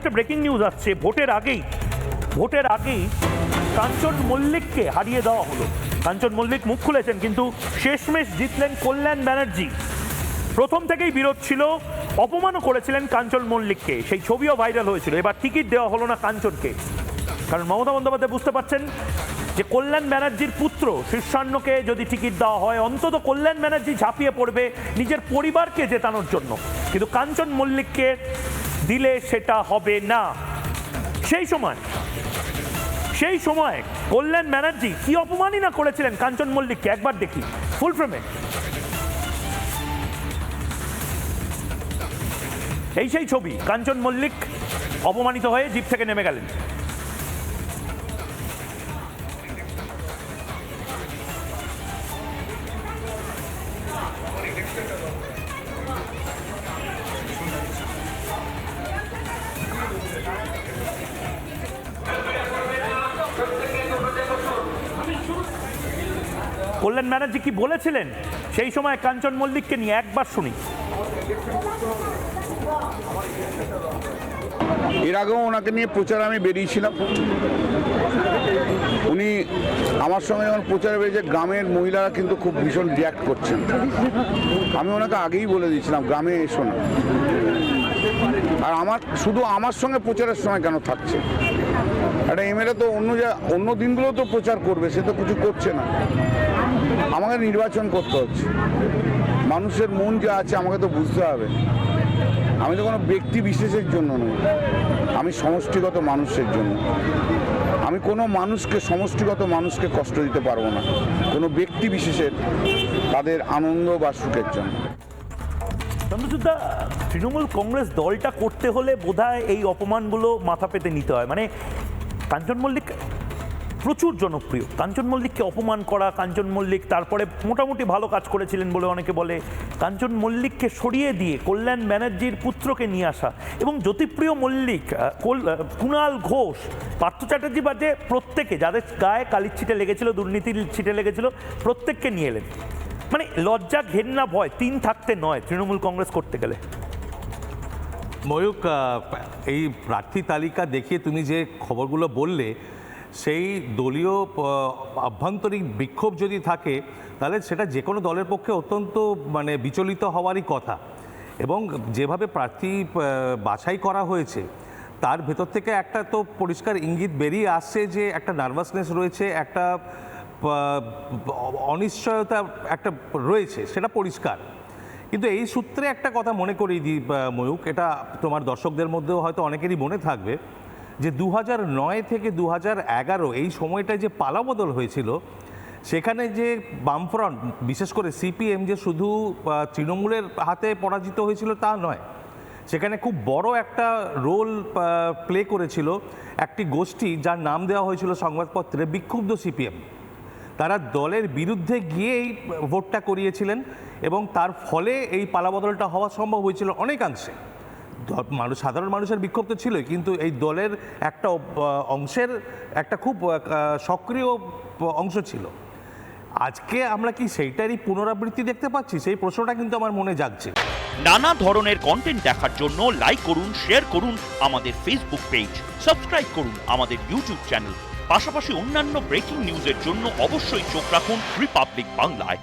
একটা breaking news আসছে, ভোটের আগেই কাঞ্চন মল্লিককে হারিয়ে দেওয়া হলো। কাঞ্চন মল্লিক মুখ খুলেছেন, কিন্তু শেষমেশ জিতলেন কল্যাণ ব্যানার্জি। প্রথম থেকেই বিরোধ ছিল, অপমানও করেছিলেন কাঞ্চন মল্লিককে, সেই ছবিও ভাইরাল হয়েছিল। এবার টিকিট দেওয়া হলো না কাঞ্চনকে, কারণ মমতা বন্দ্যোপাধ্যায় বুঝতে পারছেন যে কল্যাণ ব্যানার্জির পুত্র শীর্ষান্নকে যদি টিকিট দেওয়া হয়, অন্তত কল্যাণ ব্যানার্জি ঝাঁপিয়ে পড়বে নিজের পরিবারকে জেতানোর জন্য, কিন্তু কাঞ্চন মল্লিককে দিলে সেটা হবে না। সেই সময় কল্যাণ ব্যানার্জি কি অপমানই না করেছিলেন কাঞ্চন মল্লিককে, একবার দেখি ফুল ফ্রেমে। সেই ছবি, কাঞ্চন মল্লিক অপমানিত হয়ে জিপ থেকে নেমে গেলেন। কল্যাণ ব্যানার্জি কি বলেছিলেন সেই সময় কাঞ্চন মল্লিককে নিয়ে, একবার শুনি। এর আগেও ওনাকে নিয়ে প্রচার আমি বেরিয়েছিলাম। উনি আমার সঙ্গে যখন প্রচারে বেরিয়েছে, গ্রামের মহিলারা কিন্তু খুব ভীষণ রিয়াক্ট করছেন। আমি ওনাকে আগেই বলে দিয়েছিলাম গ্রামে এসো না। আর শুধু আমার সঙ্গে প্রচারের সময় কেন থাকছে? একটা এমএলএ তো অন্য দিনগুলোও তো প্রচার করবে, সে তো কিছু করছে না। আমাকে নির্বাচন করতে হচ্ছে, মানুষের মন যা আছে আমাকে তো বুঝতে হবে। আমি তো কোনো ব্যক্তি বিশেষের জন্য নই, আমি সমষ্টিগত মানুষের জন্য। আমি কোনো সমষ্টিগত মানুষকে কষ্ট দিতে পারবো না, কোনো ব্যক্তি বিশেষের তাদের আনন্দ বা সুখের জন্য। চন্দ্রচূড়দা, তৃণমূল কংগ্রেস দলটা করতে হলে বোধহয় এই অপমানগুলো মাথা পেতে নিতে হয়। মানে কাঞ্চন মল্লিক প্রচুর জনপ্রিয়, কাঞ্চন মল্লিককে অপমান করা, কাঞ্চন মল্লিক তারপরে মোটামুটি ভালো কাজ করেছিলেন বলে অনেকে বলে, কাঞ্চন মল্লিককে সরিয়ে দিয়ে কল্যাণ ব্যানার্জির পুত্রকে নিয়ে আসা, এবং জ্যোতিপ্রিয় মল্লিক, কুণাল ঘোষ, পার্থ চ্যাটার্জি বাদে প্রত্যেকে, যাদের গায়ে কালির ছিটে লেগেছিল, দুর্নীতির ছিটে লেগেছিল, প্রত্যেককে নিয়ে এলেন। মানে লজ্জা, ঘেন্না, ভয় তিন থাকতে নয় তৃণমূল কংগ্রেস করতে গেলে। ময়ূক, এই প্রার্থী তালিকা দেখিয়ে তুমি যে খবরগুলো বললে, সেই দলীয় আভ্যন্তরীণ বিক্ষোভ যদি থাকে, তাহলে সেটা যে কোনো দলের পক্ষে অত্যন্ত বিচলিত হওয়ারই কথা। এবং যেভাবে প্রার্থী বাছাই করা হয়েছে, তার ভেতর থেকে একটা তো পরিষ্কার ইঙ্গিত বেরিয়ে আসছে যে একটা নার্ভাসনেস রয়েছে, একটা অনিশ্চয়তা একটা রয়েছে, সেটা পরিষ্কার। কিন্তু এই সূত্রে একটা কথা মনে করিয়ে দিই ময়ূক, এটা তোমার দর্শকদের মধ্যেও হয়তো অনেকেরই মনে থাকবে, যে 2009 থেকে 2011 এই সময়টায় যে পালাবদল হয়েছিল, সেখানে যে বামফ্রন্ট, বিশেষ করে সিপিএম, যে শুধু তৃণমূলের হাতে পরাজিত হয়েছিল তা নয়, সেখানে খুব বড় একটা রোল প্লে করেছিল একটি গোষ্ঠী যার নাম দেওয়া হয়েছিল সংবাদপত্রে বিক্ষুব্ধ সিপিএম। তারা দলের বিরুদ্ধে গিয়েই ভোটটা করিয়েছিলেন, এবং তার ফলে এই পালাবদলটা হওয়া সম্ভব হয়েছিল অনেকাংশে। সাধারণ মানুষের বিক্ষোভ তো ছিলই, কিন্তু এই দলের একটা অংশের একটা খুব সক্রিয় অংশ ছিল। আজকে আমরা কি সেইটারই পুনরাবৃত্তি দেখতে পাচ্ছি? সেই প্রশ্নটা কিন্তু আমার মনে জাগছে। নানা ধরনের কন্টেন্ট দেখার জন্য লাইক করুন, শেয়ার করুন আমাদের ফেসবুক পেজ, সাবস্ক্রাইব করুন আমাদের ইউটিউব চ্যানেল। পাশাপাশি অন্যান্য ব্রেকিং নিউজের জন্য অবশ্যই চোখ রাখুন রিপাবলিক বাংলায়।